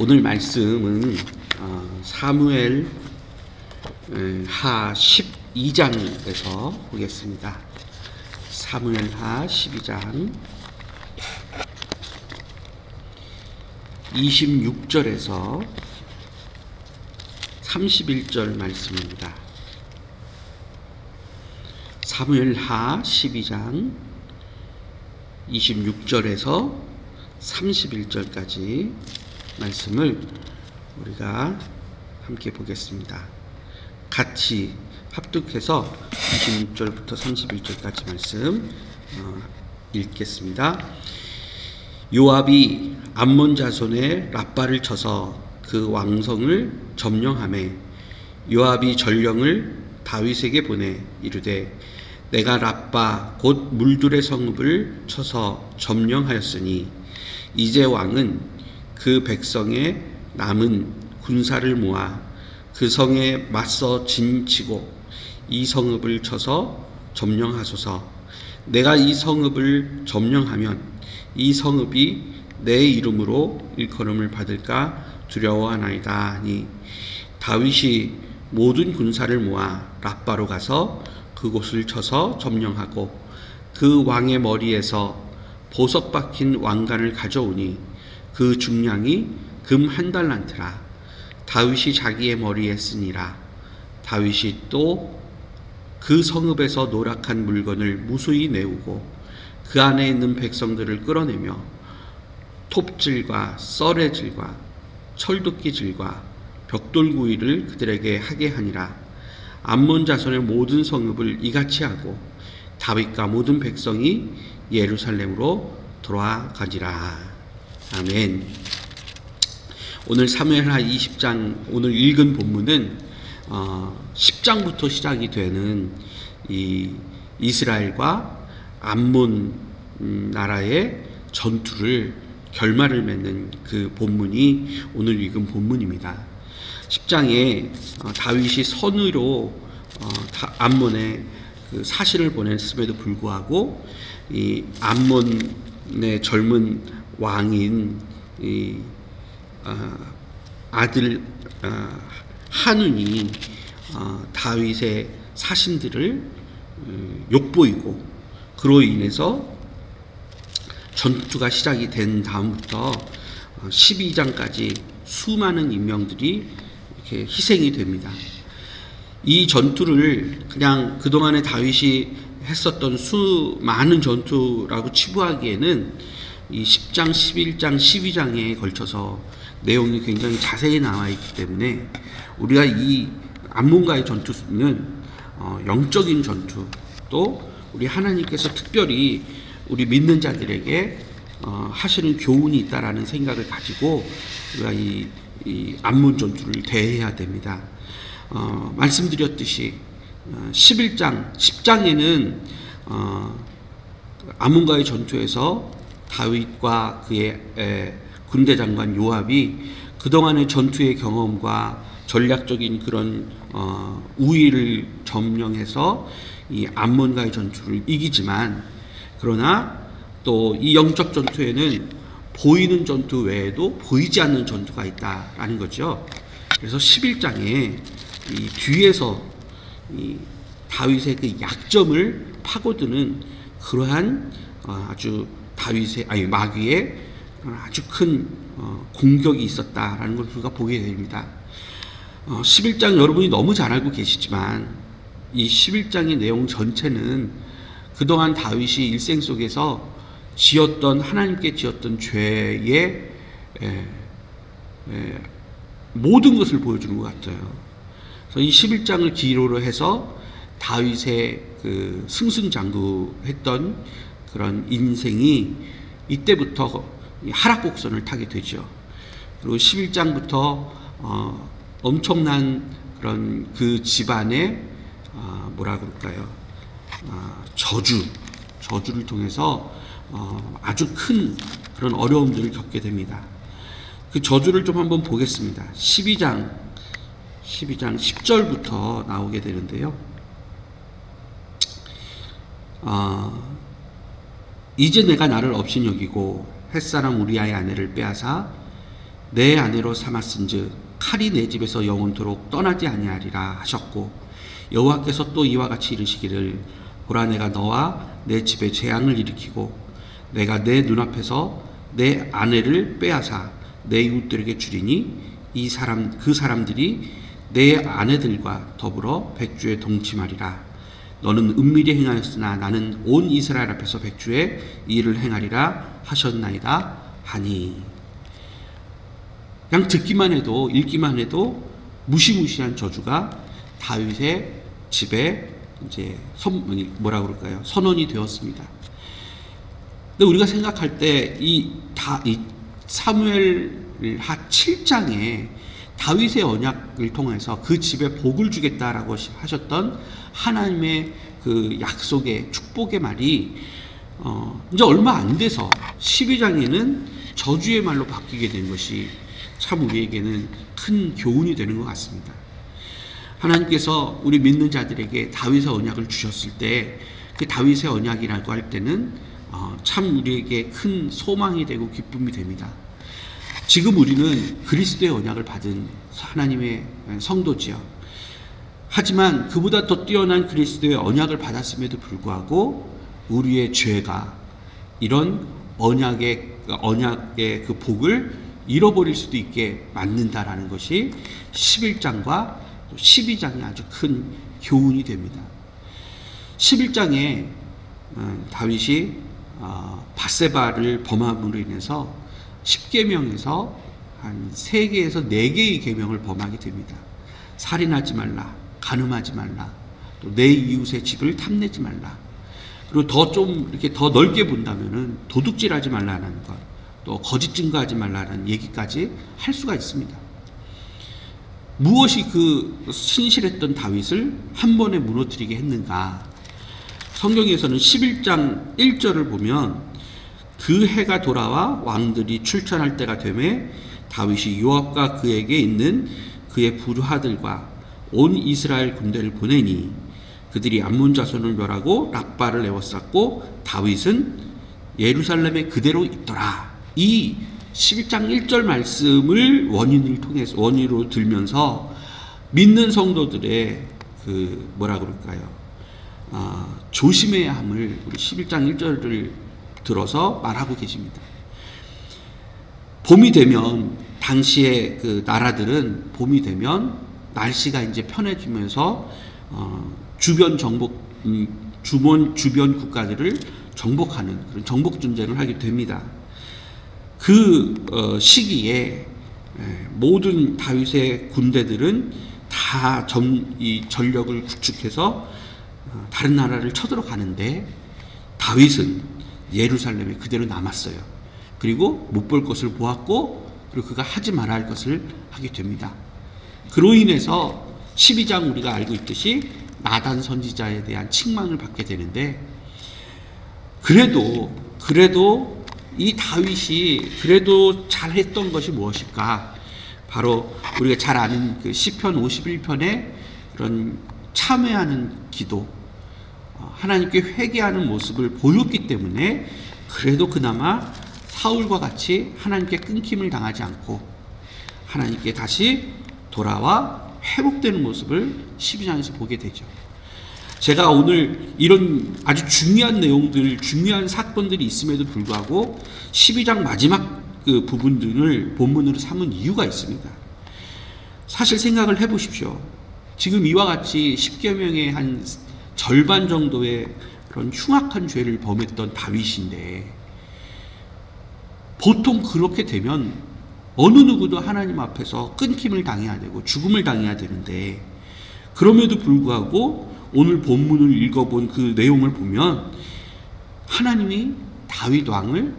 오늘 말씀은 사무엘 하 12장에서 보겠습니다. 사무엘 하 12장 26절에서 31절 말씀입니다. 사무엘 하 12장 26절에서 31절까지 말씀을 우리가 함께 보겠습니다. 같이 합독해서 26절부터 31절까지 말씀 읽겠습니다. 요압이 암몬 자손의 랍바를 쳐서 그 왕성을 점령하매 요압이 전령을 다윗에게 보내 이르되 내가 랍바 곧 물둘의 성읍을 쳐서 점령하였으니 이제 왕은 그 백성의 남은 군사를 모아 그 성에 맞서 진치고 이 성읍을 쳐서 점령하소서. 내가 이 성읍을 점령하면 이 성읍이 내 이름으로 일컬음을 받을까 두려워하나이다 하니 다윗이 모든 군사를 모아 랍바로 가서 그곳을 쳐서 점령하고 그 왕의 머리에서 보석 박힌 왕관을 가져오니 그 중량이 금 1달란트라. 다윗이 자기의 머리에 쓰니라. 다윗이 또 그 성읍에서 노락한 물건을 무수히 내우고 그 안에 있는 백성들을 끌어내며 톱질과 썰의질과 철도끼질과 벽돌구이를 그들에게 하게 하니라. 암몬 자손의 모든 성읍을 이같이 하고 다윗과 모든 백성이 예루살렘으로 돌아가니라. 아멘. 오늘 사무엘하 20장 오늘 읽은 본문은 10장부터 시작이 되는 이 이스라엘과 암몬 나라의 전투를 결말을 맺는 그 본문이 오늘 읽은 본문입니다. 10장에 다윗이 선의로 암몬에 그 사신을 보냈음에도 불구하고 이 암몬의 젊은 왕인 이 아들 한운이 다윗의 사신들을 욕보이고 그로 인해서 전투가 시작이 된 다음부터 12장까지 수많은 인명들이 이렇게 희생이 됩니다. 이 전투를 그냥 그동안에 다윗이 했었던 수많은 전투라고 치부하기에는 이 10장, 11장, 12장에 걸쳐서 내용이 굉장히 자세히 나와 있기 때문에 우리가 이 암몬과의 전투는 영적인 전투, 또 우리 하나님께서 특별히 우리 믿는 자들에게 하시는 교훈이 있다라는 생각을 가지고 우리가 이 암몬 전투를 대해야 됩니다. 말씀드렸듯이 11장, 10장에는 암몬과의 전투에서 다윗과 그의 군대 장관 요압이 그동안의 전투의 경험과 전략적인 그런 우위를 점령해서 이 암몬과의 전투를 이기지만, 그러나 또 이 영적 전투에는 보이는 전투 외에도 보이지 않는 전투가 있다라는 거죠. 그래서 11장에 이 뒤에서 이 다윗의 그 약점을 파고드는 그러한 아주 마귀의 아주 큰 공격이 있었다라는 걸 우리가 보게 됩니다. 11장 여러분이 너무 잘 알고 계시지만 이 11장의 내용 전체는 그동안 다윗이 일생 속에서 하나님께 지었던 죄의 모든 것을 보여주는 것 같아요. 그래서 이 11장을 기로로 해서 다윗의 그 승승장구했던 그런 인생이 이때부터 하락곡선을 타게 되죠. 그리고 11장부터 엄청난 그런 그 집안의 저주를 통해서 아주 큰 그런 어려움들을 겪게 됩니다. 그 저주를 좀 한번 보겠습니다. 12장 10절부터 나오게 되는데요. 이제 내가 나를 없인 여기고 햇사람 우리아의 아내를 빼앗아 내 아내로 삼았은즉 칼이 내 집에서 영원토록 떠나지 아니하리라 하셨고, 여호와께서 또 이와 같이 이르시기를 보라, 내가 너와 내 집에 재앙을 일으키고 내가 내 눈앞에서 내 아내를 빼앗아 내 이웃들에게 주리니 그 사람들이 내 아내들과 더불어 백주에 동침하리라. 너는 은밀히 행하였으나 나는 온 이스라엘 앞에서 백주에 일을 행하리라 하셨나이다 하니. 그냥 듣기만 해도, 읽기만 해도 무시무시한 저주가 다윗의 집에 이제 뭐라 그럴까요? 선언이 되었습니다. 근데 우리가 생각할 때 이 사무엘하 7장에 다윗의 언약을 통해서 그 집에 복을 주겠다라고 하셨던 하나님의 그 약속의 축복의 말이 이제 얼마 안 돼서 12장에는 저주의 말로 바뀌게 된 것이 참 우리에게는 큰 교훈이 되는 것 같습니다. 하나님께서 우리 믿는 자들에게 다윗의 언약을 주셨을 때 그 다윗의 언약이라고 할 때는 참 우리에게 큰 소망이 되고 기쁨이 됩니다. 지금 우리는 그리스도의 언약을 받은 하나님의 성도지요. 하지만 그보다 더 뛰어난 그리스도의 언약을 받았음에도 불구하고 우리의 죄가 이런 언약의 그 복을 잃어버릴 수도 있게 만든다라는 것이 11장과 12장이 아주 큰 교훈이 됩니다. 11장에 다윗이 밧세바를 범함으로 인해서 10계명에서 한 3개에서 4개의 계명을 범하게 됩니다. 살인하지 말라, 간음하지 말라, 또 내 이웃의 집을 탐내지 말라. 그리고 이렇게 더 넓게 본다면은 도둑질하지 말라는 것, 또 거짓 증거하지 말라는 얘기까지 할 수가 있습니다. 무엇이 그 신실했던 다윗을 한 번에 무너뜨리게 했는가? 성경에서는 11장 1절을 보면 그 해가 돌아와 왕들이 출전할 때가 되매 다윗이 요압과 그에게 있는 그의 부하들과 온 이스라엘 군대를 보내니 그들이 암몬 자손을 멸하고 랍바를 에워쌌고 다윗은 예루살렘에 그대로 있더라. 이 11장 1절 말씀을 원인으로 들면서 믿는 성도들의 그 뭐라 그럴까요? 조심해야 함을 우리 11장 1절을 들어서 말하고 계십니다. 봄이 되면 당시의 그 나라들은 봄이 되면 날씨가 이제 편해지면서 주변 국가들을 정복하는 그런 정복 전쟁을 하게 됩니다. 그 시기에 모든 다윗의 군대들은 다 이 전력을 구축해서 다른 나라를 쳐들어가는데 다윗은 예루살렘에 그대로 남았어요. 그리고 못 볼 것을 보았고, 그리고 그가 하지 말아야 할 것을 하게 됩니다. 그로 인해서 12장 우리가 알고 있듯이 나단 선지자에 대한 책망을 받게 되는데, 그래도 이 다윗이 그래도 잘했던 것이 무엇일까? 바로 우리가 잘 아는 그 시편 51편의 그런 참회하는 기도, 하나님께 회개하는 모습을 보였기 때문에 그래도 그나마 사울과 같이 하나님께 끊김을 당하지 않고 하나님께 다시 돌아와 회복되는 모습을 12장에서 보게 되죠. 제가 오늘 이런 아주 중요한 내용들, 중요한 사건들이 있음에도 불구하고 12장 마지막 그 부분들을 본문으로 삼은 이유가 있습니다. 사실 생각을 해보십시오. 지금 이와 같이 10계명의 한 절반 정도의 그런 흉악한 죄를 범했던 다윗인데, 보통 그렇게 되면 어느 누구도 하나님 앞에서 끊김을 당해야 되고 죽음을 당해야 되는데, 그럼에도 불구하고 오늘 본문을 읽어본 그 내용을 보면 하나님이 다윗 왕을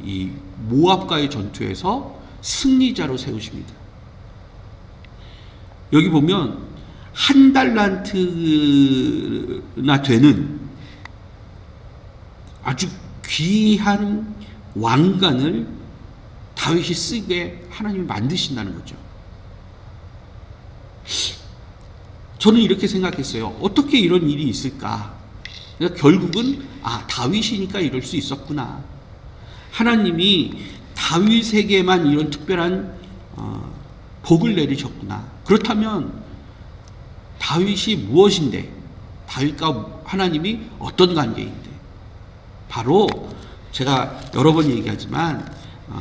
이 모압과의 전투에서 승리자로 세우십니다. 여기 보면 한 달란트나 되는 아주 귀한 왕관을 다윗이 쓰게 하나님이 만드신다는 거죠. 저는 이렇게 생각했어요. 어떻게 이런 일이 있을까? 그러니까 결국은 다윗이니까 이럴 수 있었구나. 하나님이 다윗에게만 이런 특별한 복을 내리셨구나. 그렇다면 다윗이 무엇인데? 다윗과 하나님이 어떤 관계인데? 바로 제가 여러 번 얘기하지만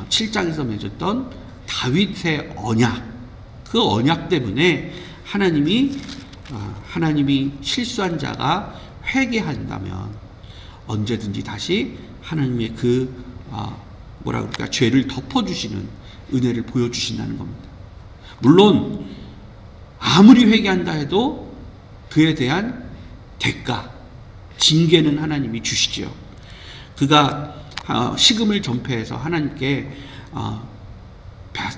7장에서 맺었던 다윗의 언약, 그 언약 때문에 하나님이 실수한 자가 회개한다면 언제든지 다시 하나님의 죄를 덮어주시는 은혜를 보여주신다는 겁니다. 물론 아무리 회개한다 해도 그에 대한 대가, 징계는 하나님이 주시지요. 그가 식음을 전폐해서 하나님께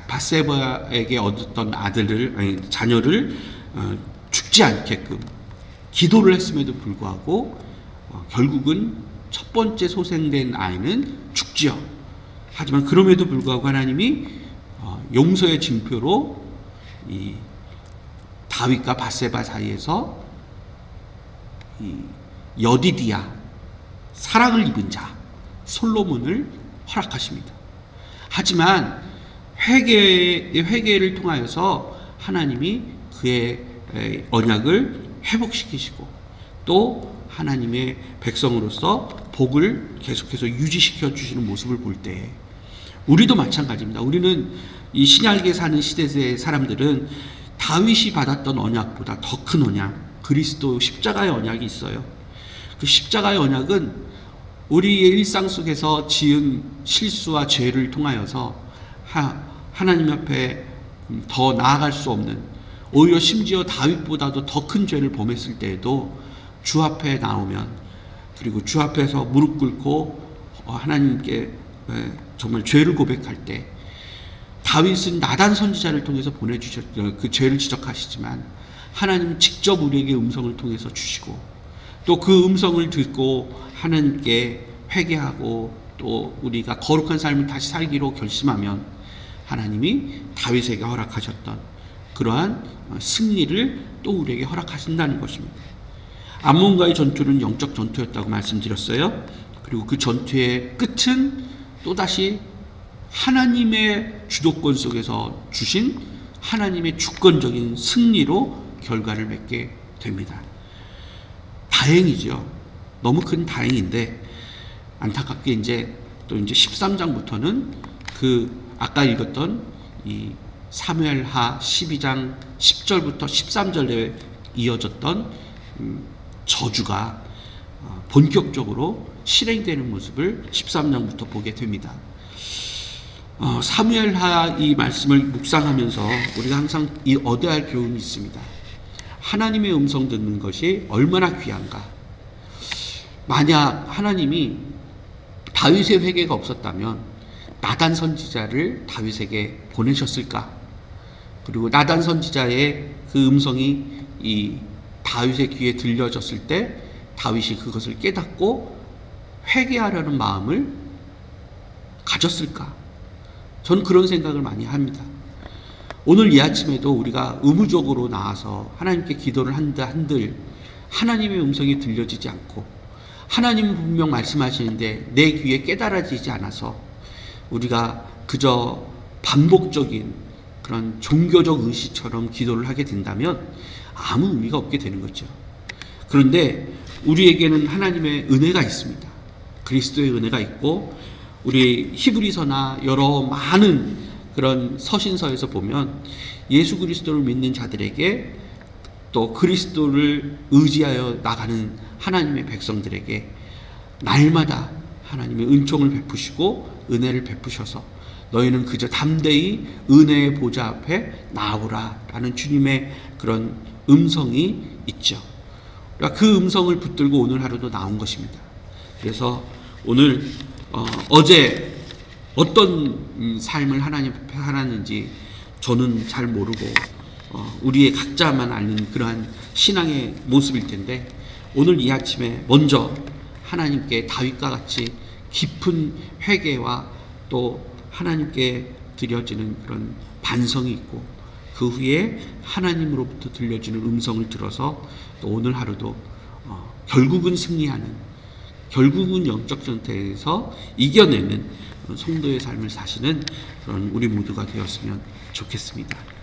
밧세바에게 얻었던 자녀를 죽지 않게끔 기도를 했음에도 불구하고 결국은 첫 번째 소생된 아이는 죽지요. 하지만 그럼에도 불구하고 하나님이 용서의 징표로 이 다윗과 밧세바 사이에서 이 여디디아, 사랑을 입은 자 솔로몬을 허락하십니다. 하지만 회개를 통하여서 하나님이 그의 언약을 회복시키시고 또 하나님의 백성으로서 복을 계속해서 유지시켜 주시는 모습을 볼 때 우리도 마찬가지입니다. 우리는 이 신약에 사는 시대의 사람들은 다윗이 받았던 언약보다 더 큰 언약, 그리스도 십자가의 언약이 있어요. 그 십자가의 언약은 우리의 일상 속에서 지은 실수와 죄를 통하여서 하나님 앞에 더 나아갈 수 없는, 오히려 심지어 다윗보다도 더 큰 죄를 범했을 때에도 주 앞에 나오면, 그리고 주 앞에서 무릎 꿇고 하나님께 정말 죄를 고백할 때, 다윗은 나단 선지자를 통해서 보내주셨죠. 그 죄를 지적하시지만 하나님은 직접 우리에게 음성을 통해서 주시고, 또 그 음성을 듣고 하나님께 회개하고 또 우리가 거룩한 삶을 다시 살기로 결심하면 하나님이 다윗에게 허락하셨던 그러한 승리를 또 우리에게 허락하신다는 것입니다. 암몬과의 전투는 영적 전투였다고 말씀드렸어요. 그리고 그 전투의 끝은 또다시 하나님의 주도권 속에서 주신 하나님의 주권적인 승리로 결과를 맺게 됩니다. 다행이죠. 너무 큰 다행인데, 안타깝게 이제 13장부터는 아까 읽었던 이 사무엘하 12장 10절부터 13절에 이어졌던 저주가 본격적으로 실행되는 모습을 13장부터 보게 됩니다. 사무엘하 이 말씀을 묵상하면서 우리가 항상 얻어야 할 교훈이 있습니다. 하나님의 음성 듣는 것이 얼마나 귀한가. 만약 하나님이 다윗의 회개가 없었다면 나단 선지자를 다윗에게 보내셨을까? 그리고 나단 선지자의 그 음성이 이 다윗의 귀에 들려졌을 때 다윗이 그것을 깨닫고 회개하려는 마음을 가졌을까? 저는 그런 생각을 많이 합니다. 오늘 이 아침에도 우리가 의무적으로 나와서 하나님께 기도를 한들 하나님의 음성이 들려지지 않고, 하나님은 분명 말씀하시는데 내 귀에 깨달아지지 않아서 우리가 그저 반복적인 그런 종교적 의식처럼 기도를 하게 된다면 아무 의미가 없게 되는 거죠. 그런데 우리에게는 하나님의 은혜가 있습니다. 그리스도의 은혜가 있고, 우리 히브리서나 여러 많은 그런 서신서에서 보면 예수 그리스도를 믿는 자들에게, 또 그리스도를 의지하여 나가는 하나님의 백성들에게 날마다 하나님의 은총을 베푸시고 은혜를 베푸셔서 너희는 그저 담대히 은혜의 보좌 앞에 나오라 라는 주님의 그런 음성이 있죠. 그러니까 그 음성을 붙들고 오늘 하루도 나온 것입니다. 그래서 오늘 어제 어떤 삶을 하나님 앞에 살았는지 저는 잘 모르고 우리의 각자만 아는 그러한 신앙의 모습일 텐데, 오늘 이 아침에 먼저 하나님께 다윗과 같이 깊은 회개와 또 하나님께 드려지는 그런 반성이 있고, 그 후에 하나님으로부터 들려지는 음성을 들어서 또 오늘 하루도 결국은 승리하는, 결국은 영적 전투에서 이겨내는 그런 성도의 삶을 사시는 그런 우리 모두가 되었으면 좋겠습니다.